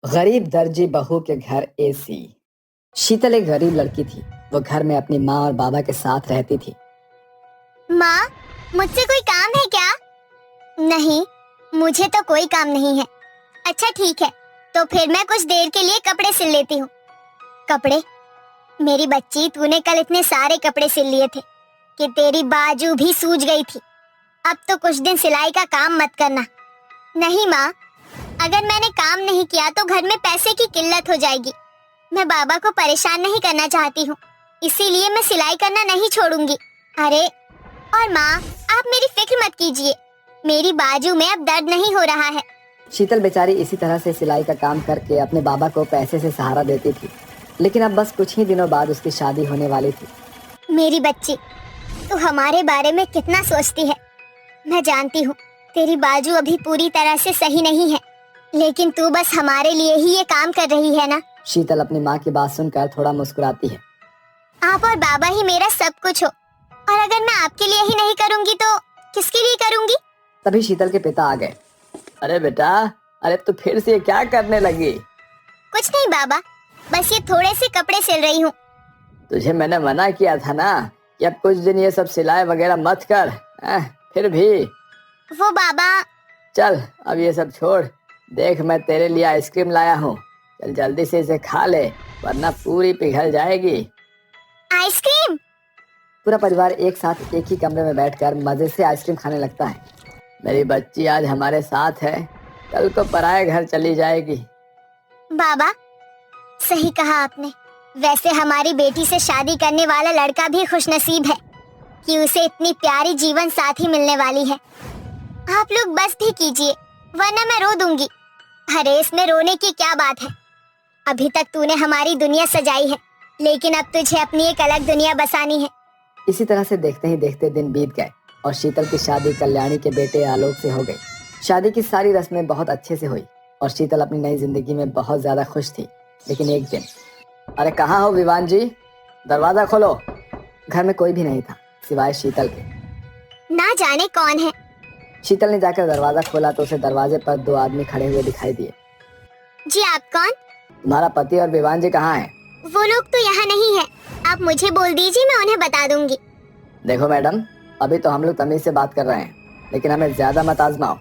गरीब दर्जी बहू के घर एसी। शीतल एक गरीब लड़की थी। वो घर में अपनी माँ और बाबा के साथ रहती थी। माँ, मुझसे कोई काम है क्या? नहीं, मुझे तो कोई काम नहीं है। अच्छा ठीक है, तो फिर मैं कुछ देर के लिए कपड़े सिल लेती हूँ। कपड़े? मेरी बच्ची, तूने कल इतने सारे कपड़े सिल लिए थे कि तेरी बाजू भी सूज गई थी। अब तो कुछ दिन सिलाई का काम मत करना। नहीं माँ, अगर मैंने काम नहीं किया तो घर में पैसे की किल्लत हो जाएगी। मैं बाबा को परेशान नहीं करना चाहती हूँ, इसीलिए मैं सिलाई करना नहीं छोड़ूंगी। अरे और माँ, आप मेरी फिक्र मत कीजिए, मेरी बाजू में अब दर्द नहीं हो रहा है। शीतल बेचारी इसी तरह से सिलाई का काम करके अपने बाबा को पैसे से सहारा देती थी, लेकिन अब बस कुछ ही दिनों बाद उसकी शादी होने वाली थी। मेरी बच्ची, तू हमारे बारे में कितना सोचती है। मैं जानती हूँ तेरी बाजू अभी पूरी तरह से सही नहीं है, लेकिन तू बस हमारे लिए ही ये काम कर रही है ना। शीतल अपनी माँ की बात सुनकर थोड़ा मुस्कुराती है। आप और बाबा ही मेरा सब कुछ हो, और अगर मैं आपके लिए ही नहीं करूँगी तो किसके लिए करूँगी? तभी शीतल के पिता आ गए। अरे बेटा, अरे तू फिर से क्या करने लगी? कुछ नहीं बाबा, बस ये थोड़े से कपड़े सिल रही हूँ। तुझे मैंने मना किया था ना कि अब कुछ दिन ये सब सिलाई वगैरह मत कर। फिर भी। वो बाबा। चल अब ये सब छोड़, देख मैं तेरे लिए आइसक्रीम लाया हूँ। चल जल्दी से इसे खा ले, वरना पूरी पिघल जाएगी। आइसक्रीम? पूरा परिवार एक साथ एक ही कमरे में बैठकर मजे से आइसक्रीम खाने लगता है। मेरी बच्ची आज हमारे साथ है, कल को पराये घर चली जाएगी। बाबा, सही कहा आपने। वैसे हमारी बेटी से शादी करने वाला लड़का भी खुशनसीब है कि उसे इतनी प्यारी जीवन साथी मिलने वाली है। आप लोग बस भी कीजिए, वरना मैं रो दूंगी। अरे इसमें रोने की क्या बात है? अभी तक तूने हमारी दुनिया सजाई है, लेकिन अब तुझे अपनी एक अलग दुनिया बसानी है। इसी तरह से देखते ही देखते दिन बीत गए और शीतल की शादी कल्याणी के बेटे आलोक से हो गई। शादी की सारी रस्में बहुत अच्छे से हुई और शीतल अपनी नई जिंदगी में बहुत ज्यादा खुश थी। लेकिन एक दिन, अरे कहाँ हो विवान जी, दरवाजा खोलो। घर में कोई भी नहीं था सिवाय शीतल के। ना जाने कौन है। शीतल ने जाकर दरवाजा खोला तो उसे दरवाजे पर दो आदमी खड़े हुए दिखाई दिए। जी आप कौन? तुम्हारा पति और विवान जी कहाँ हैं? वो लोग तो यहाँ नहीं है, आप मुझे बोल दीजिए, मैं उन्हें बता दूंगी। देखो मैडम, अभी तो हम लोग तमीज से बात कर रहे हैं, लेकिन हमें ज्यादा मत आजमाओ।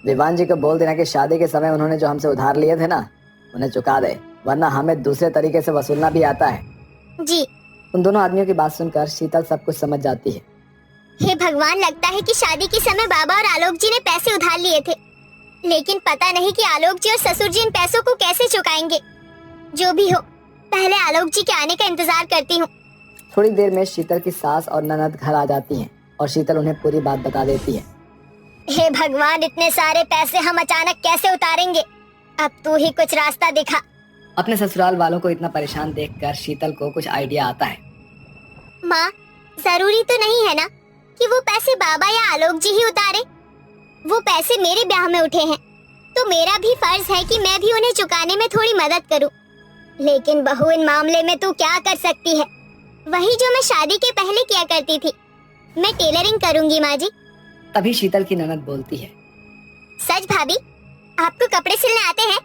विवान जी को बोल देना कि शादी के समय उन्होंने जो हमसे उधार लिए थे ना, उन्हें चुका दे, वरना हमें दूसरे तरीके से वसूलना भी आता है। जी। उन दोनों आदमियों की बात सुनकर शीतल सब कुछ समझ जाती है। हे भगवान, लगता है कि शादी के समय बाबा और आलोक जी ने पैसे उधार लिए थे, लेकिन पता नहीं कि आलोक जी और ससुर जी इन पैसों को कैसे चुकाएंगे। जो भी हो, पहले आलोक जी के आने का इंतजार करती हूँ। थोड़ी देर में शीतल की सास और ननद घर आ जाती हैं और शीतल उन्हें पूरी बात बता देती है। हे भगवान, इतने सारे पैसे हम अचानक कैसे उतारेंगे? अब तू ही कुछ रास्ता दिखा। अपने ससुराल वालों को इतना परेशान देखकर शीतल को कुछ आइडिया आता है। माँ, जरूरी तो नहीं है ना कि वो पैसे बाबा या आलोक जी ही उतारे। वो पैसे मेरे ब्याह में उठे हैं, तो मेरा भी फर्ज है कि मैं भी उन्हें चुकाने में थोड़ी मदद करूं। लेकिन बहू, इन मामले में तू क्या कर सकती है? वही जो मैं शादी के पहले किया करती थी। मैं टेलरिंग करूंगी माँ जी। तभी शीतल की ननद बोलती है। सच भाभी, आपको कपड़े सिलने आते हैं?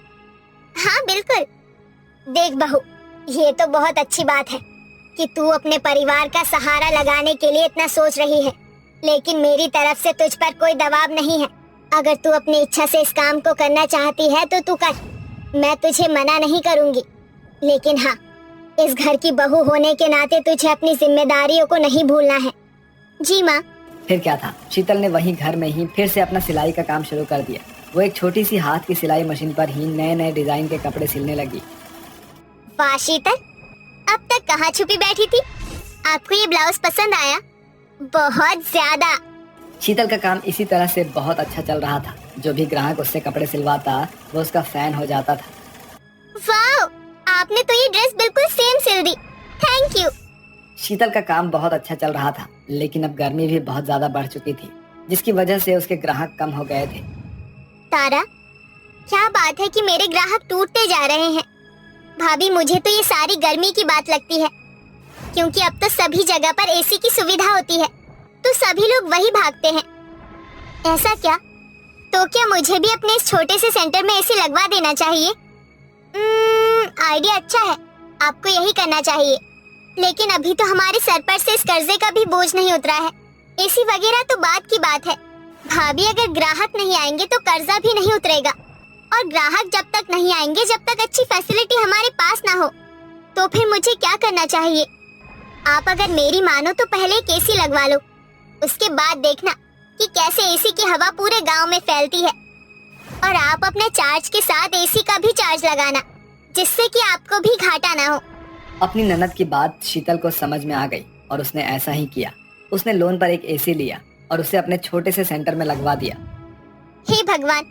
हाँ बिल्कुल। देख बहू, ये तो बहुत अच्छी बात है कि तू अपने परिवार का सहारा लगाने के लिए इतना सोच रही है, लेकिन मेरी तरफ से तुझ पर कोई दबाव नहीं है। अगर तू अपनी इच्छा से इस काम को करना चाहती है तो तू कर, मैं तुझे मना नहीं करूंगी। लेकिन हाँ, इस घर की बहू होने के नाते तुझे अपनी जिम्मेदारियों को नहीं भूलना है। जी माँ। फिर क्या था, शीतल ने वहीं घर में ही फिर से अपना सिलाई का काम शुरू कर दिया। वो एक छोटी सी हाथ की सिलाई मशीन पर ही नए नए डिजाइन के कपड़े सिलने लगी। वाह शीतल, अब तक कहाँ छुपी बैठी थी? आपको ये ब्लाउज पसंद आया? बहुत ज्यादा। शीतल का काम इसी तरह से बहुत अच्छा चल रहा था। जो भी ग्राहक उससे कपड़े सिलवाता वो उसका फैन हो जाता था। वाह, आपने तो ये ड्रेस बिल्कुल सेम सिल दी, थैंक यू। शीतल का काम बहुत अच्छा चल रहा था, लेकिन अब गर्मी भी बहुत ज्यादा बढ़ चुकी थी, जिसकी वजह से उसके ग्राहक कम हो गए थे। तारा, क्या बात है कि मेरे ग्राहक टूटते जा रहे हैं? भाभी, मुझे तो ये सारी गर्मी की बात लगती है, क्योंकि अब तो सभी जगह पर एसी की सुविधा होती है, तो सभी लोग वही भागते हैं। ऐसा क्या? तो क्या मुझे भी अपने इस छोटे से सेंटर में एसी लगवा देना चाहिए? आइडिया अच्छा है, आपको यही करना चाहिए। लेकिन अभी तो हमारे सर पर से इस कर्जे का भी बोझ नहीं उतरा है। एसी वगैरह तो बात की बात है भाभी, अगर ग्राहक नहीं आएंगे तो कर्जा भी नहीं उतरेगा। और ग्राहक जब तक नहीं आएंगे, जब तक अच्छी फैसिलिटी हमारे पास ना हो, तो फिर मुझे क्या करना चाहिए? आप अगर मेरी मानो तो पहले एक एसी लगवा लो, उसके बाद देखना कि कैसे एसी की हवा पूरे गांव में फैलती है। और आप अपने चार्ज के साथ एसी का भी चार्ज लगाना, जिससे कि आपको भी घाटा ना हो। अपनी ननद की बात शीतल को समझ में आ गई और उसने ऐसा ही किया। उसने लोन पर एक एसी लिया और उसे अपने छोटे से सेंटर में लगवा दिया। हे भगवान,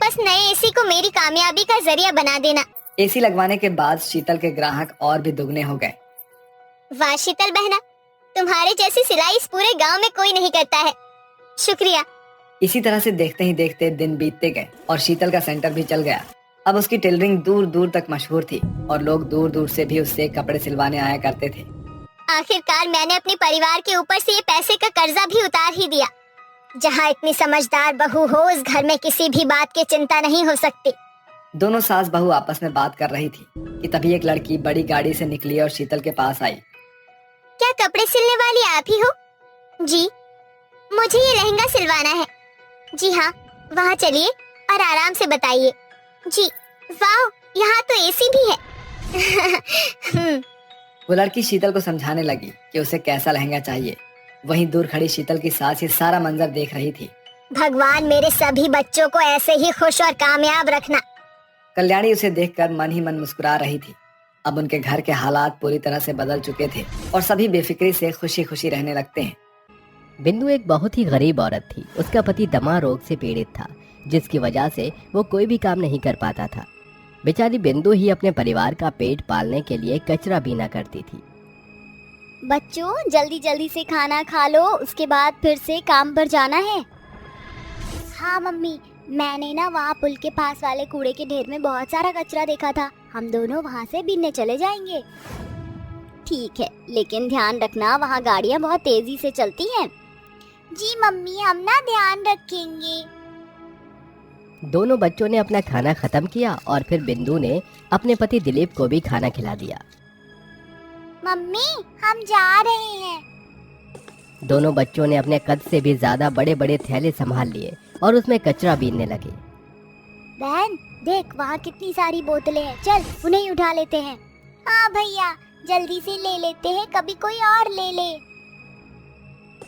बस नए एसी को मेरी कामयाबी का जरिया बना देना। एसी लगवाने के बाद शीतल के ग्राहक और भी दुगने हो गए। वाह शीतल बहना, तुम्हारे जैसी सिलाई इस पूरे गांव में कोई नहीं करता है। शुक्रिया। इसी तरह से देखते ही देखते दिन बीतते गए और शीतल का सेंटर भी चल गया। अब उसकी टेलरिंग दूर दूर तक मशहूर थी और लोग दूर दूर से भी उससे कपड़े सिलवाने आया करते थे। आखिरकार मैंने अपने परिवार के ऊपर से ये पैसे का कर्जा भी उतार ही दिया। जहाँ इतनी समझदार बहू हो, उस घर में किसी भी बात की चिंता नहीं हो सकती। दोनों सास बहू आपस में बात कर रही थी कि तभी एक लड़की बड़ी गाड़ी से निकली और शीतल के पास आई। क्या कपड़े सिलने वाली आप ही हो? जी, मुझे ये लहंगा सिलवाना है। जी हाँ, वहाँ चलिए और आराम से बताइए। जी, वाह, यहाँ तो एसी भी है। वो लड़की शीतल को समझाने लगी कि उसे कैसा लहंगा चाहिए। वहीं दूर खड़ी शीतल की सास ये सारा मंजर देख रही थी। भगवान मेरे सभी बच्चों को ऐसे ही खुश और कामयाब रखना। कल्याणी उसे देखकर मन ही मन मुस्कुरा रही थी। अब उनके घर के हालात पूरी तरह से बदल चुके थे और सभी बेफिक्री से खुशी खुशी रहने लगते हैं। बिंदु एक बहुत ही गरीब औरत थी। उसका पति दमा रोग से पीड़ित था, जिसकी वजह से वो कोई भी काम नहीं कर पाता था। बेचारी बिंदु ही अपने परिवार का पेट पालने के लिए कचरा बीना करती थी। बच्चों, जल्दी जल्दी से खाना खा लो, उसके बाद फिर से काम पर जाना है। हाँ मम्मी, मैंने ना वहाँ पुल के पास वाले कूड़े के ढेर में बहुत सारा कचरा देखा था। हम दोनों वहाँ से बीनने चले जाएंगे। ठीक है, लेकिन ध्यान रखना वहाँ गाड़ियाँ बहुत तेजी से चलती हैं। जी मम्मी, हम ना ध्यान रखेंगे। दोनों बच्चों ने अपना खाना खत्म किया और फिर बिंदु ने अपने पति दिलीप को भी खाना खिला दिया। मम्मी, हम जा रहे हैं। दोनों बच्चों ने अपने कद से भी ज्यादा बड़े बड़े थैले संभाल लिए और उसमें कचरा बीनने लगे। बहन देख, वहाँ कितनी सारी बोतलें हैं, चल उन्हें ही उठा लेते हैं। हाँ भैया, जल्दी से ले लेते हैं, कभी कोई और ले ले।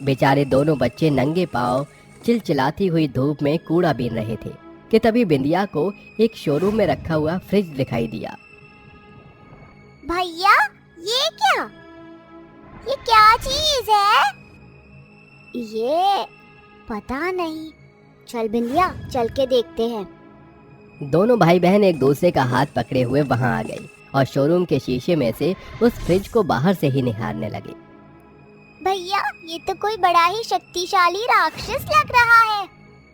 बेचारे दोनों बच्चे नंगे पांव चिलचिलाती हुई धूप में कूड़ा बीन रहे थे कि तभी बिंदिया को एक शोरूम में रखा हुआ फ्रिज दिखाई दिया। भैया, ये क्या? ये क्या चीज है? ये पता नहीं। चल बिंदिया, चल के देखते हैं। दोनों भाई बहन एक दूसरे का हाथ पकड़े हुए वहां आ गए और शोरूम के शीशे में से उस फ्रिज को बाहर से ही निहारने लगे। भैया, ये तो कोई बड़ा ही शक्तिशाली राक्षस लग रहा है।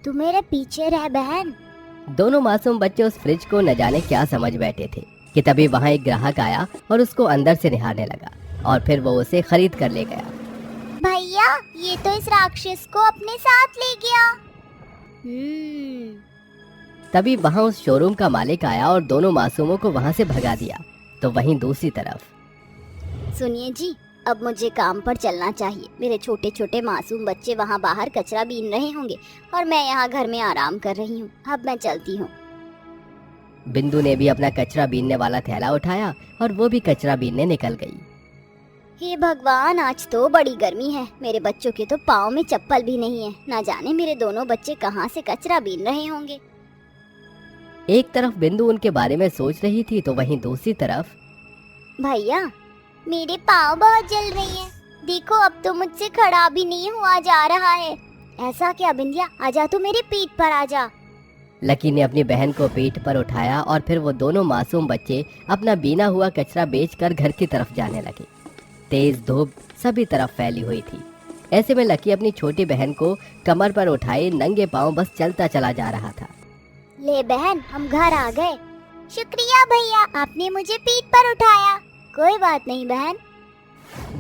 तू मेरे पीछे रह बहन। दोनों मासूम बच्चे उस फ्रिज को न जाने क्या समझ बैठे थे कि तभी वहां एक ग्राहक आया और उसको अंदर से निहारने लगा और फिर वो उसे खरीद कर ले गया। भैया, ये तो इस राक्षस को अपने साथ ले गया। तभी वहां उस शोरूम का मालिक आया और दोनों मासूमों को वहां से भगा दिया। तो वहीं दूसरी तरफ, सुनिए जी, अब मुझे काम पर चलना चाहिए। मेरे छोटे छोटे मासूम बच्चे वहाँ बाहर कचरा बीन रहे होंगे और मैं यहाँ घर में आराम कर रही हूँ। अब मैं चलती हूँ। बिंदु ने भी अपना कचरा बीनने वाला थैला उठाया और वो भी कचरा बीनने निकल गई। हे भगवान, आज तो बड़ी गर्मी है। मेरे बच्चों के तो पाँव में चप्पल भी नहीं है। ना जाने मेरे दोनों बच्चे कहाँ से कचरा बीन रहे होंगे। एक तरफ बिंदु उनके बारे में सोच रही थी तो वहीं दूसरी तरफ, भैया, मेरे पाँव बहुत जल रही हैं। देखो, अब तो मुझसे खड़ा भी नहीं हुआ जा रहा है। ऐसा क्या बिंदिया, आजा तू मेरी पीठ पर आजा। लकी ने अपनी बहन को पीठ पर उठाया और फिर वो दोनों मासूम बच्चे अपना बीना हुआ कचरा बेचकर घर की तरफ जाने लगे। तेज धूप सभी तरफ फैली हुई थी। ऐसे में लकी अपनी छोटी बहन को कमर पर उठाए नंगे पांव बस चलता चला जा रहा था। ले बहन, हम घर आ गए। शुक्रिया भैया, आपने मुझे पीठ पर उठाया। कोई बात नहीं बहन।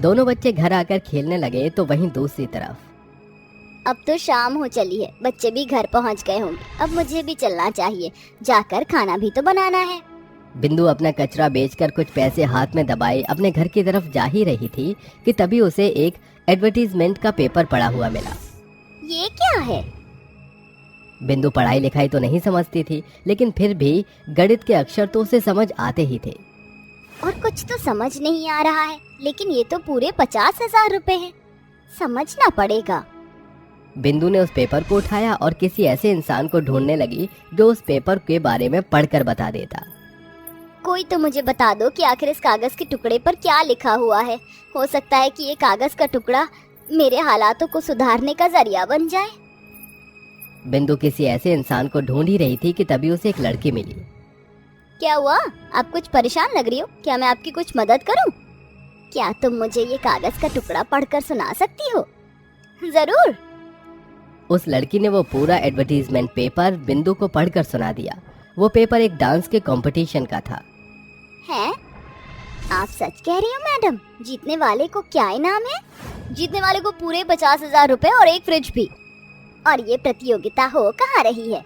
दोनों बच्चे घर आकर खेलने लगे तो वहीं दूसरी तरफ, अब तो शाम हो चली है, बच्चे भी घर पहुंच गए होंगे। अब मुझे भी चलना चाहिए, जाकर खाना भी तो बनाना है। बिंदु अपना कचरा बेचकर कुछ पैसे हाथ में दबाए अपने घर की तरफ जा ही रही थी कि तभी उसे एक एडवर्टीजमेंट का पेपर पड़ा हुआ मिला। ये क्या है? बिंदु पढ़ाई लिखाई तो नहीं समझती थी, लेकिन फिर भी गणित के अक्षर तो उसे समझ आते ही थे। और कुछ तो समझ नहीं आ रहा है, लेकिन ये तो पूरे 50,000 रुपए हैं। समझना पड़ेगा। बिंदु ने उस पेपर को उठाया और किसी ऐसे इंसान को ढूंढने लगी जो उस पेपर के बारे में पढ़कर बता देता। कोई तो मुझे बता दो कि आखिर इस कागज के टुकड़े पर क्या लिखा हुआ है। हो सकता है कि ये कागज का टुकड़ा मेरे हालातों को सुधारने का जरिया बन जाए। बिंदु किसी ऐसे इंसान को ढूंढ ही रही थी कि तभी उसे एक लड़की मिली। क्या हुआ? आप कुछ परेशान लग रही हो। क्या मैं आपकी कुछ मदद करूं? क्या तुम मुझे ये कागज का टुकड़ा पढ़कर सुना सकती हो? जरूर। उस लड़की ने वो पूरा एडवर्टीजमेंट पेपर बिंदु को पढ़कर सुना दिया। वो पेपर एक डांस के कंपटीशन का था। हैं? आप सच कह रही हो मैडम? जीतने वाले को क्या इनाम है? जीतने वाले को पूरे 50,000 रुपए और एक फ्रिज भी। और ये प्रतियोगिता हो कहाँ रही है?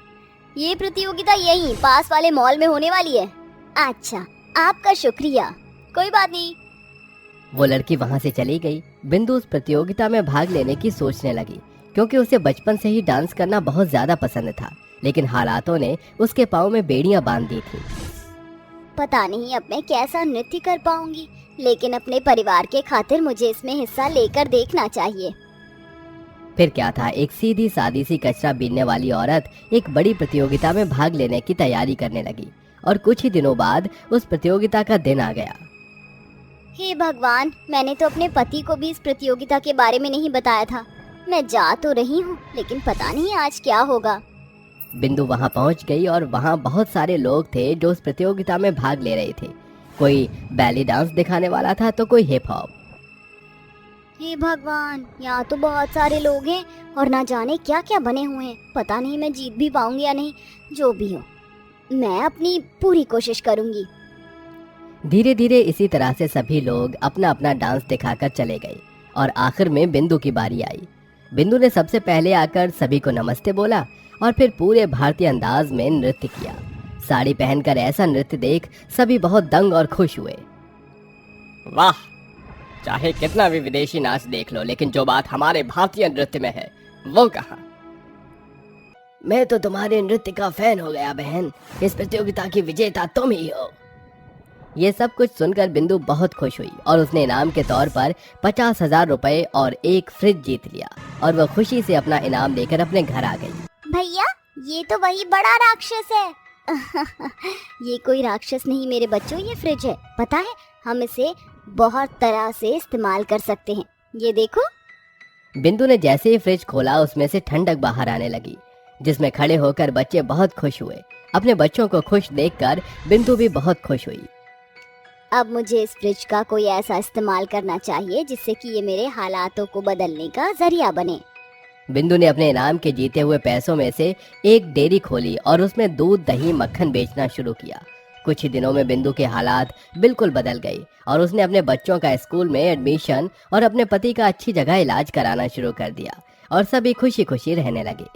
ये प्रतियोगिता यहीं पास वाले मॉल में होने वाली है। अच्छा, आपका शुक्रिया। कोई बात नहीं। वो लड़की वहां से चली गई। बिंदु उस प्रतियोगिता में भाग लेने की सोचने लगी, क्योंकि उसे बचपन से ही डांस करना बहुत ज्यादा पसंद था, लेकिन हालातों ने उसके पाँव में बेड़ियां बांध दी थी। पता नहीं अब मैं कैसा नृत्य कर पाऊंगी, लेकिन अपने परिवार के खातिर मुझे इसमें हिस्सा लेकर देखना चाहिए। फिर क्या था, एक सीधी सादी सी कचरा बीनने वाली औरत एक बड़ी प्रतियोगिता में भाग लेने की तैयारी करने लगी और कुछ ही दिनों बाद उस प्रतियोगिता का दिन आ गया। हे भगवान, मैंने तो अपने पति को भी इस प्रतियोगिता के बारे में नहीं बताया था। मैं जा तो रही हूँ, लेकिन पता नहीं आज क्या होगा। बिंदु वहां पहुंच गई और वहां बहुत सारे लोग थे जो उस प्रतियोगिता में भाग ले रहे थे। कोई बैली डांस दिखाने वाला था तो कोई हिप हॉप। हे भगवान, यहाँ तो बहुत सारे लोग हैं और ना जाने क्या क्या बने हुए हैं। पता नहीं मैं जीत भी पाऊंगी या नहीं। जो भी हो, मैं अपनी पूरी कोशिश करूंगी। धीरे धीरे इसी तरह से सभी लोग अपना अपना डांस दिखाकर चले गए और आखिर में बिंदु की बारी आई। बिंदु ने सबसे पहले आकर सभी को नमस्ते बोला और फिर पूरे भारतीय अंदाज में नृत्य किया। साड़ी पहनकर ऐसा नृत्य देख सभी बहुत दंग और खुश हुए। वाह, चाहे कितना भी विदेशी नाच देख लो, लेकिन जो बात हमारे भारतीय नृत्य में है वो कहाँ। मैं तो तुम्हारे नृत्य का फैन हो गया बहन। इस प्रतियोगिता की विजेता तुम ही हो। ये सब कुछ सुनकर बिंदु बहुत खुश हुई और उसने इनाम के तौर पर 50,000 रुपए और एक फ्रिज जीत लिया और वह खुशी से अपना इनाम लेकर अपने घर आ गई। भैया, ये तो वही बड़ा राक्षस है। ये कोई राक्षस नहीं मेरे बच्चों, ये फ्रिज है। पता है, हम इसे बहुत तरह से इस्तेमाल कर सकते हैं। ये देखो। बिंदु ने जैसे ही फ्रिज खोला उसमें से ठंडक बाहर आने लगी, जिसमें खड़े होकर बच्चे बहुत खुश हुए। अपने बच्चों को खुश देखकर बिंदु भी बहुत खुश हुई। अब मुझे इस फ्रिज का कोई ऐसा इस्तेमाल करना चाहिए जिससे कि ये मेरे हालातों को बदलने का जरिया बने। बिंदु ने अपने इनाम के जीते हुए पैसों में से एक डेयरी खोली और उसमें दूध, दही, मक्खन बेचना शुरू किया। कुछ ही दिनों में बिंदु के हालात बिल्कुल बदल गए और उसने अपने बच्चों का स्कूल में एडमिशन और अपने पति का अच्छी जगह इलाज कराना शुरू कर दिया और सभी खुशी खुशी रहने लगे।